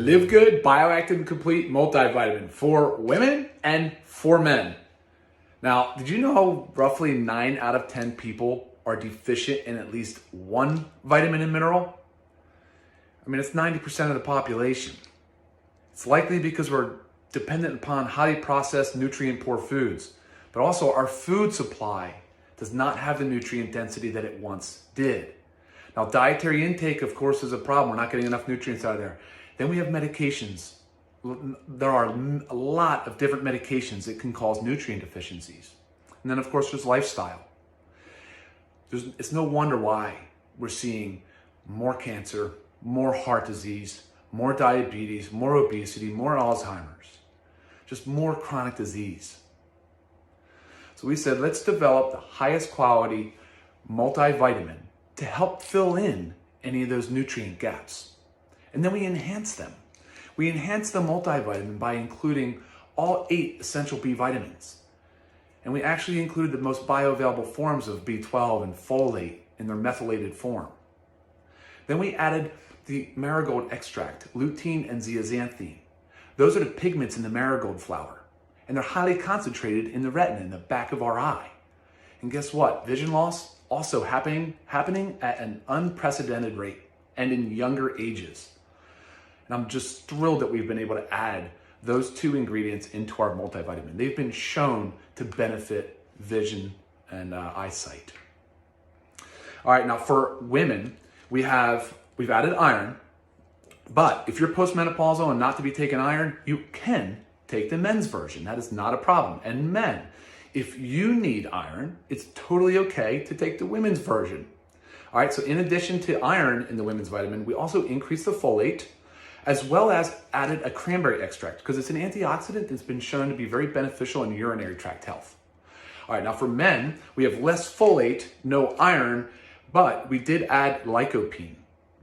LiveGood Bioactive and Complete Multivitamin for women and for men. Now, did you know roughly 9 out of 10 people are deficient in at least one vitamin and mineral? I mean, it's 90% of the population. It's likely because we're dependent upon highly processed, nutrient-poor foods, but also our food supply does not have the nutrient density that it once did. Now, dietary intake, of course, is a problem. We're not getting enough nutrients out of there. Then we have medications. There are a lot of different medications that can cause nutrient deficiencies. And then, of course, there's lifestyle. It's no wonder why we're seeing more cancer, more heart disease, more diabetes, more obesity, more Alzheimer's, just more chronic disease. So we said, let's develop the highest quality multivitamin to help fill in any of those nutrient gaps. And then we enhance them. We enhance the multivitamin by including all 8 essential B vitamins. And we actually included the most bioavailable forms of B12 and folate in their methylated form. Then we added the marigold extract, lutein and zeaxanthin. Those are the pigments in the marigold flower. And they're highly concentrated in the retina, in the back of our eye. And guess what? Vision loss also happening at an unprecedented rate and in younger ages. And I'm just thrilled that we've been able to add those 2 ingredients into our multivitamin. They've been shown to benefit vision and eyesight. All right, now for women, we've added iron, but if you're postmenopausal and not to be taking iron, you can take the men's version. That is not a problem. And men, if you need iron, it's totally okay to take the women's version. All right, so in addition to iron in the women's vitamin, we also increased the folate, as well as added a cranberry extract because it's an antioxidant that's been shown to be very beneficial in urinary tract health. All right, now for men, we have less folate, no iron, but we did add lycopene.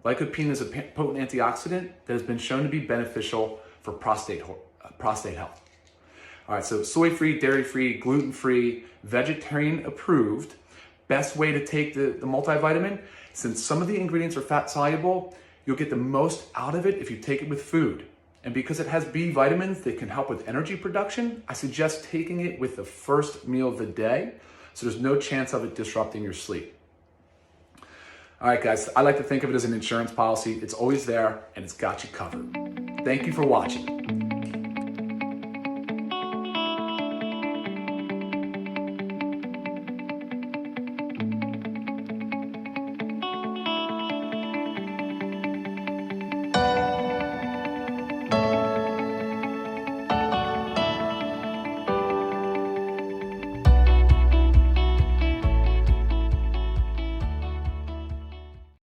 Lycopene is a potent antioxidant that has been shown to be beneficial for prostate health. All right, so soy-free, dairy-free, gluten-free, vegetarian approved. Best way to take the multivitamin, since some of the ingredients are fat soluble, you'll get the most out of it if you take it with food. And because it has B vitamins that can help with energy production, I suggest taking it with the first meal of the day, so there's no chance of it disrupting your sleep. All right, guys, I like to think of it as an insurance policy. It's always there, and it's got you covered. Thank you for watching.